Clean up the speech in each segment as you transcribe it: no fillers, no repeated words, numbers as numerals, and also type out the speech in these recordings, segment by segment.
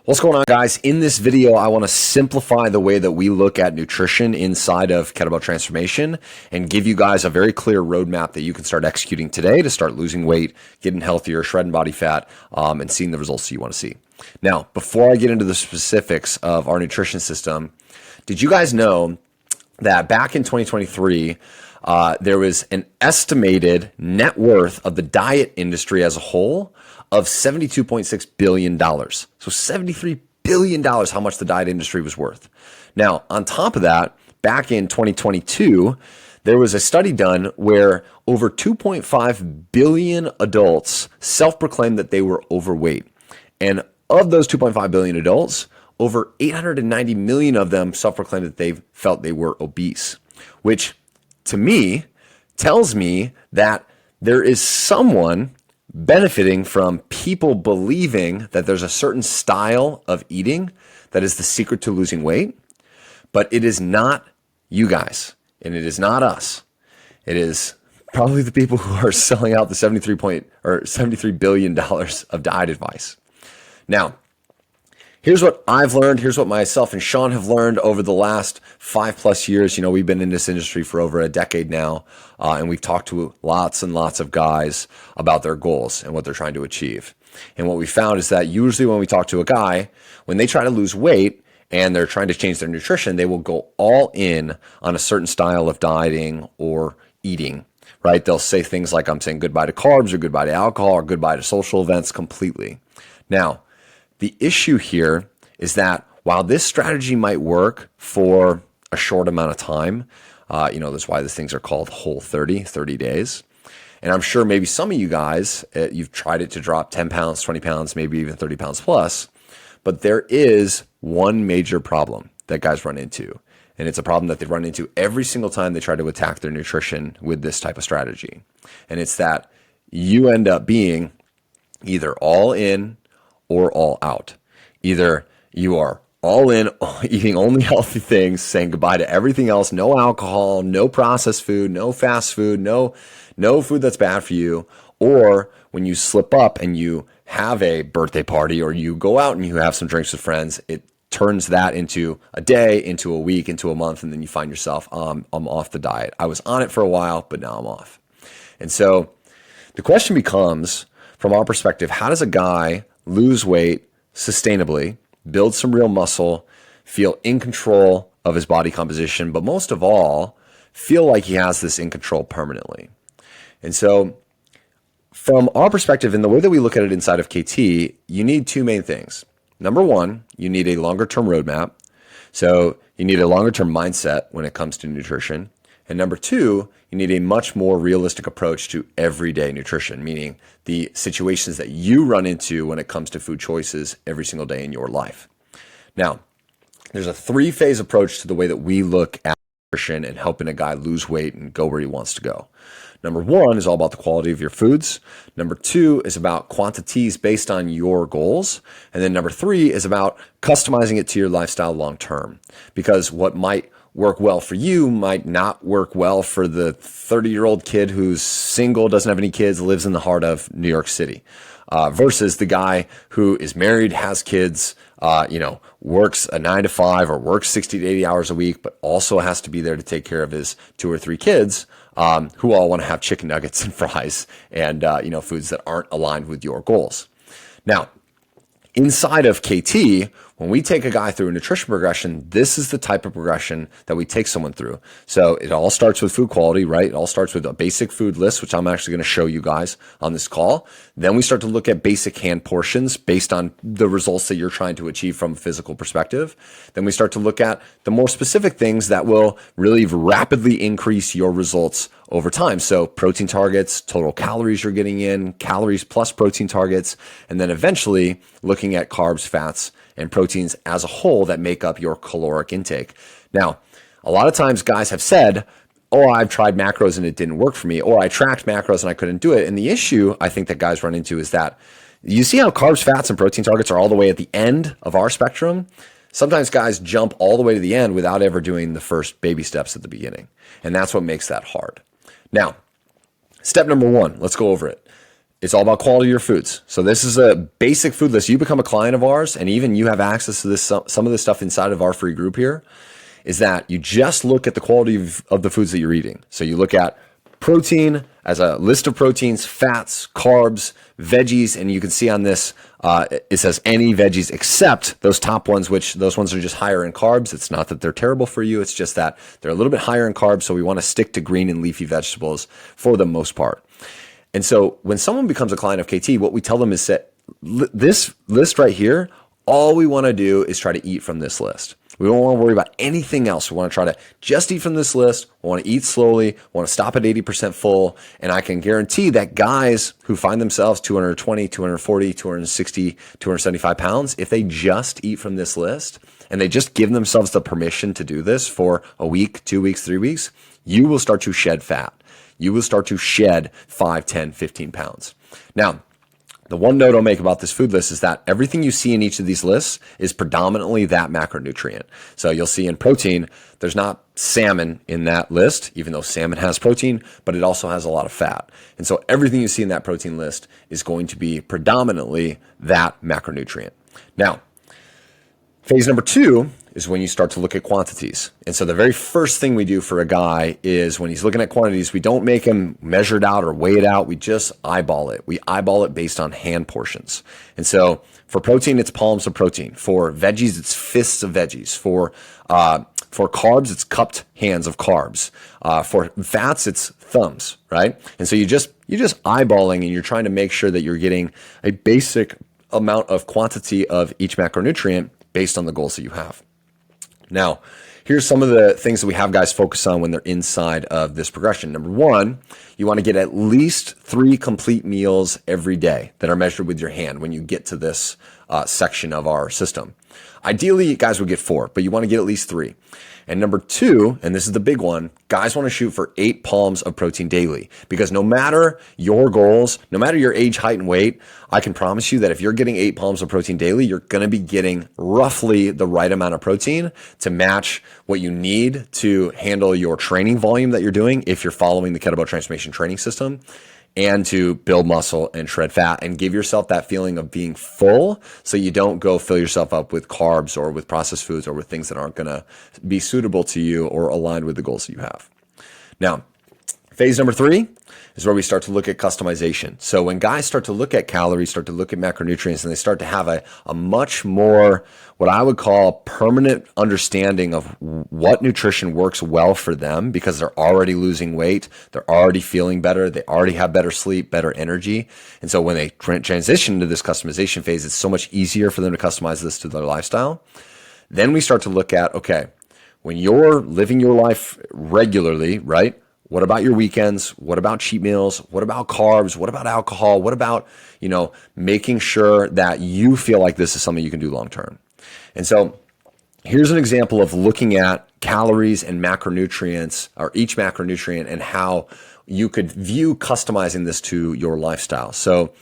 What's going on, guys? In this video, I want to simplify the way that we look at nutrition inside of Kettlebell Transformation and give you guys a very clear roadmap that you can start executing today to start losing weight, getting healthier, shredding body fat, and seeing the results you want to see. Now, before I get into the specifics of our nutrition system, did you guys know that back in 2023, there was an estimated net worth of the diet industry as a whole of $72.6 billion. So $73 billion, how much the diet industry was worth. Now, on top of that, back in 2022, there was a study done where over 2.5 billion adults self-proclaimed that they were overweight. And of those 2.5 billion adults, over 890 million of them self-proclaimed that they felt they were obese, which to me tells me that there is someone benefiting from people believing that there's a certain style of eating that is the secret to losing weight, but it is not you guys, and it is not us. It is probably the people who are selling out the $73 billion of diet advice. Now, here's what I've learned. Here's what myself and Sean have learned over the last 5+ years. You know, we've been in this industry for over a decade now, and we've talked to lots and lots of guys about their goals and what they're trying to achieve. And what we found is that usually when we talk to a guy, when they try to lose weight and they're trying to change their nutrition, they will go all in on a certain style of dieting or eating, right? They'll say things like, I'm saying goodbye to carbs or goodbye to alcohol or goodbye to social events completely. Now, the issue here is that while this strategy might work for a short amount of time, that's why these things are called Whole 30 days. And I'm sure maybe some of you guys, you've tried it to drop 10 pounds, 20 pounds, maybe even 30 pounds plus. But there is one major problem that guys run into. And it's a problem that they run into every single time they try to attack their nutrition with this type of strategy. And it's that you end up being either all in or all out. Either you are all in, eating only healthy things, saying goodbye to everything else, no alcohol, no processed food, no fast food, no food that's bad for you. Or when you slip up and you have a birthday party or you go out and you have some drinks with friends, it turns that into a day, into a week, into a month, and then you find yourself, I'm off the diet. I was on it for a while, but now I'm off. And so the question becomes, from our perspective, how does a guy lose weight sustainably, build some real muscle, feel in control of his body composition, but most of all, feel like he has this in control permanently? And so from our perspective, in the way that we look at it inside of KT, you need two main things. Number one, you need a longer term roadmap. So you need a longer term mindset when it comes to nutrition. And number two, you need a much more realistic approach to everyday nutrition, meaning the situations that you run into when it comes to food choices every single day in your life. Now, there's a 3-phase approach to the way that we look at nutrition and helping a guy lose weight and go where he wants to go. Number one is all about the quality of your foods. Number two is about quantities based on your goals. And then number three is about customizing it to your lifestyle long term. Because what might work well for you might not work well for the 30-year-old kid who's single, doesn't have any kids, lives in the heart of New York City, versus the guy who is married, has kids, works a 9 to 5 or works 60 to 80 hours a week, but also has to be there to take care of his 2 or 3 kids, who all want to have chicken nuggets and fries and, foods that aren't aligned with your goals. Now, inside of KT, when we take a guy through a nutrition progression, this is the type of progression that we take someone through. So it all starts with food quality, right? It all starts with a basic food list, which I'm actually going to show you guys on this call. Then we start to look at basic hand portions based on the results that you're trying to achieve from a physical perspective. Then we start to look at the more specific things that will really rapidly increase your results over time. So protein targets, total calories you're getting in, calories plus protein targets, and then eventually looking at carbs, fats, and proteins as a whole that make up your caloric intake. Now, a lot of times guys have said, oh, I've tried macros and it didn't work for me, or I tracked macros and I couldn't do it. And the issue I think that guys run into is that you see how carbs, fats, and protein targets are all the way at the end of our spectrum. Sometimes guys jump all the way to the end without ever doing the first baby steps at the beginning. And that's what makes that hard. Now, step number one, let's go over it. It's all about quality of your foods. So this is a basic food list. You become a client of ours, and even you have access to this, some of this stuff inside of our free group here, is that you just look at the quality of the foods that you're eating. So you look at protein as a list of proteins, fats, carbs, veggies, and you can see on this, it says any veggies except those top ones, which those ones are just higher in carbs. It's not that they're terrible for you. It's just that they're a little bit higher in carbs. So we want to stick to green and leafy vegetables for the most part. And so when someone becomes a client of KT, what we tell them is that this list right here, all we want to do is try to eat from this list. We don't want to worry about anything else. We want to try to just eat from this list. We want to eat slowly. We want to stop at 80% full. And I can guarantee that guys who find themselves 220, 240, 260, 275 pounds, if they just eat from this list and they just give themselves the permission to do this for a week, 2 weeks, 3 weeks, you will start to shed fat. You will start to shed 5, 10, 15 pounds. Now, the one note I'll make about this food list is that everything you see in each of these lists is predominantly that macronutrient. So you'll see in protein, there's not salmon in that list, even though salmon has protein, but it also has a lot of fat. And so everything you see in that protein list is going to be predominantly that macronutrient. Now, phase number 2 is when you start to look at quantities. And so the very first thing we do for a guy is when he's looking at quantities, we don't make him measure it out or weigh it out. We just eyeball it. We eyeball it based on hand portions. And so for protein, it's palms of protein. For veggies, it's fists of veggies. For carbs, it's cupped hands of carbs. For fats, it's thumbs, right? And so you're just eyeballing, and you're trying to make sure that you're getting a basic amount of quantity of each macronutrient based on the goals that you have. Now, here's some of the things that we have guys focus on when they're inside of this progression. Number 1, you want to get at least 3 complete meals every day that are measured with your hand when you get to this section of our system. Ideally, guys would get 4, but you want to get at least 3. And number 2, and this is the big one, guys want to shoot for 8 palms of protein daily, because no matter your goals, no matter your age, height, and weight, I can promise you that if you're getting 8 palms of protein daily, you're going to be getting roughly the right amount of protein to match what you need to handle your training volume that you're doing if you're following the Kettlebell Transformation training system, and to build muscle and shred fat and give yourself that feeling of being full, so you don't go fill yourself up with carbs or with processed foods or with things that aren't going to be suitable to you or aligned with the goals that you have. Now, phase number 3 is where we start to look at customization. So when guys start to look at calories, start to look at macronutrients, and they start to have a much more, what I would call, permanent understanding of what nutrition works well for them, because they're already losing weight, they're already feeling better, they already have better sleep, better energy. And so when they transition to this customization phase, it's so much easier for them to customize this to their lifestyle. Then we start to look at, okay, when you're living your life regularly, right? What about your weekends? What about cheat meals? What about carbs? What about alcohol? What about, making sure that you feel like this is something you can do long term? And so here's an example of looking at calories and macronutrients, or each macronutrient, and how you could view customizing this to your lifestyle. So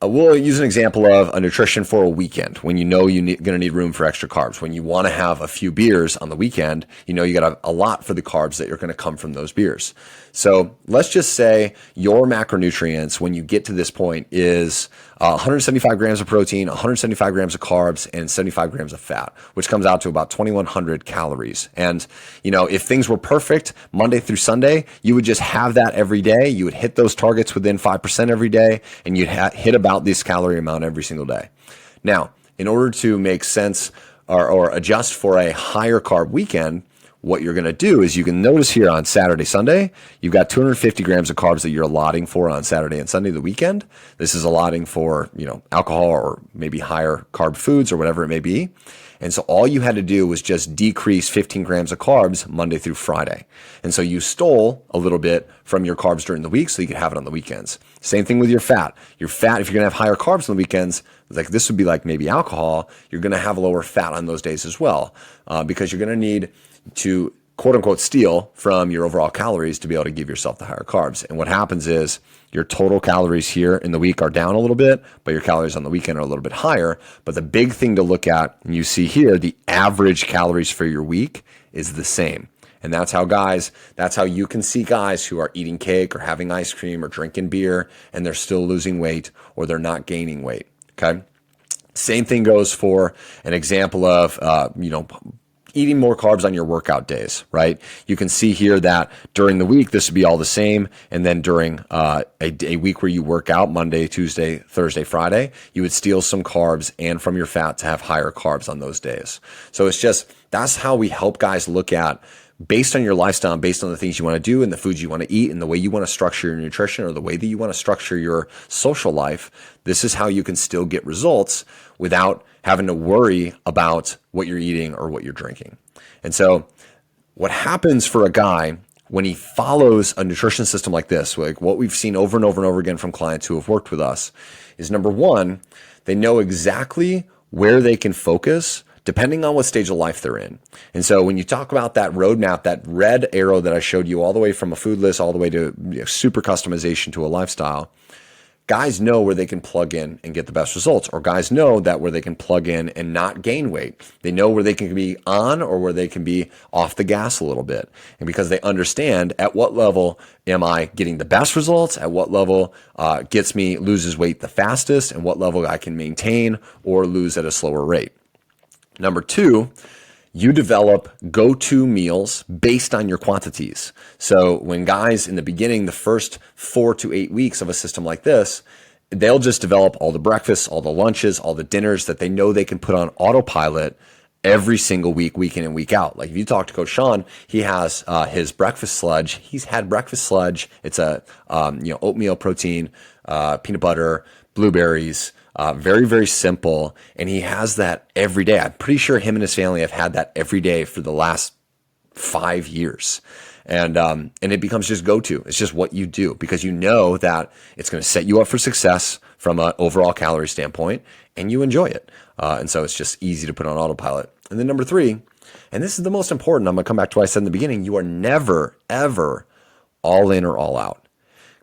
we'll use an example of a nutrition for a weekend when you're going to need room for extra carbs. When you want to have a few beers on the weekend, you got a lot for the carbs that are going to come from those beers. So let's just say your macronutrients when you get to this point is 175 grams of protein, 175 grams of carbs, and 75 grams of fat, which comes out to about 2,100 calories. And, if things were perfect Monday through Sunday, you would just have that every day. You would hit those targets within 5% every day, and you'd hit about this calorie amount every single day. Now, in order to make sense or adjust for a higher carb weekend, what you're going to do is you can notice here on Saturday, Sunday, you've got 250 grams of carbs that you're allotting for on Saturday and Sunday, the weekend. This is allotting for, alcohol or maybe higher carb foods or whatever it may be. And so all you had to do was just decrease 15 grams of carbs Monday through Friday. And so you stole a little bit from your carbs during the week so you could have it on the weekends. Same thing with your fat. Your fat, if you're going to have higher carbs on the weekends, like this would be like maybe alcohol, you're going to have lower fat on those days as well, because you're going to need to quote unquote steal from your overall calories to be able to give yourself the higher carbs. And what happens is your total calories here in the week are down a little bit, but your calories on the weekend are a little bit higher. But the big thing to look at, and you see here, the average calories for your week is the same. And that's how you can see guys who are eating cake or having ice cream or drinking beer and they're still losing weight or they're not gaining weight. Okay. Same thing goes for an example of, eating more carbs on your workout days, right? You can see here that during the week, this would be all the same. And then during a week where you work out Monday, Tuesday, Thursday, Friday, you would steal some carbs and from your fat to have higher carbs on those days. So that's how we help guys look at, based on your lifestyle, based on the things you want to do and the foods you want to eat and the way you want to structure your nutrition or the way that you want to structure your social life, this is how you can still get results without having to worry about what you're eating or what you're drinking. And so what happens for a guy when he follows a nutrition system like this, like what we've seen over and over and over again from clients who have worked with us, is number one, they know exactly where they can focus depending on what stage of life they're in. And so when you talk about that roadmap, that red arrow that I showed you all the way from a food list all the way to super customization to a lifestyle, guys know where they can plug in and get the best results, or guys know that where they can plug in and not gain weight. They know where they can be on or where they can be off the gas a little bit. And because they understand at what level am I getting the best results, at what level loses weight the fastest, and what level I can maintain or lose at a slower rate. Number two, you develop go-to meals based on your quantities. So when guys in the beginning, the first 4 to 8 weeks of a system like this, they'll just develop all the breakfasts, all the lunches, all the dinners that they know they can put on autopilot every single week, week in and week out. Like if you talk to Coach Sean, he has his breakfast sludge. He's had breakfast sludge. It's a oatmeal protein, peanut butter, blueberries, very, very simple. And he has that every day. I'm pretty sure him and his family have had that every day for the last 5 years. And it becomes just go-to. It's just what you do because you know that it's going to set you up for success from an overall calorie standpoint and you enjoy it. And so it's just easy to put on autopilot. And then number three, and this is the most important, I'm going to come back to what I said in the beginning, you are never, ever all in or all out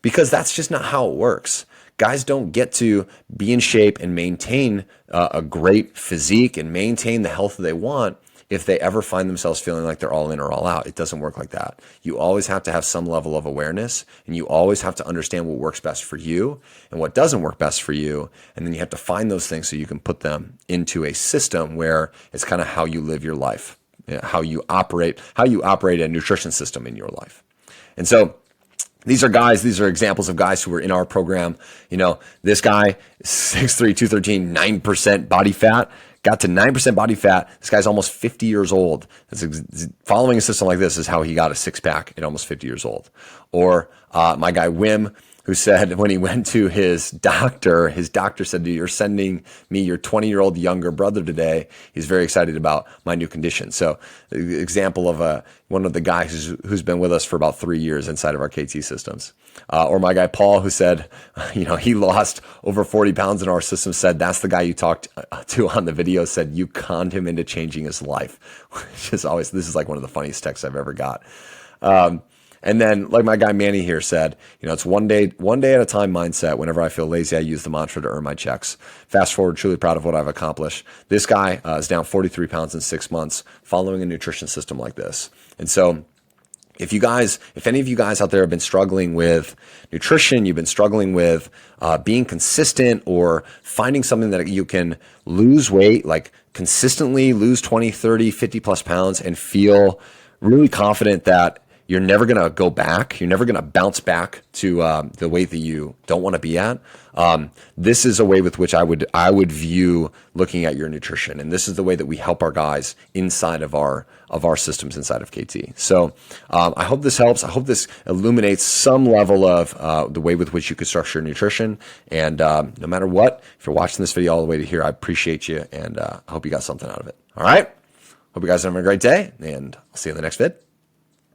because that's just not how it works. Guys don't get to be in shape and maintain a great physique and maintain the health that they want if they ever find themselves feeling like they're all in or all out. It doesn't work like that. You always have to have some level of awareness and you always have to understand what works best for you and what doesn't work best for you. And then you have to find those things so you can put them into a system where it's kind of how you live your life, how you operate a nutrition system in your life. And so these are examples of guys who were in our program. This guy, 6'3", 213, 9% body fat, got to 9% body fat. This guy's almost 50 years old. Following a system like this is how he got a six-pack at almost 50 years old. Or my guy Wim, who said when he went to his doctor said, "You're sending me your 20-year-old younger brother today. He's very excited about my new condition." So example of one of the guys who's been with us for about 3 years inside of our KT systems. Or my guy Paul, who said, he lost over 40 pounds in our system, said that's the guy you talked to on the video, said you conned him into changing his life, which is always, this is like one of the funniest texts I've ever got. And then like my guy Manny here said, it's one day at a time mindset. Whenever I feel lazy, I use the mantra to earn my checks. Fast forward, truly proud of what I've accomplished. This guy is down 43 pounds in 6 months following a nutrition system like this. And so if any of you guys out there have been struggling with nutrition, you've been struggling with being consistent or finding something that you can lose weight, like consistently lose 20, 30, 50 plus pounds and feel really confident that you're never going to go back. You're never going to bounce back to the weight that you don't want to be at. This is a way with which I would view looking at your nutrition. And this is the way that we help our guys inside of our systems inside of KT. So I hope this helps. I hope this illuminates some level of the way with which you could structure your nutrition. And no matter what, if you're watching this video all the way to here, I appreciate you. And I hope you got something out of it. All right. Hope you guys are having a great day. And I'll see you in the next vid.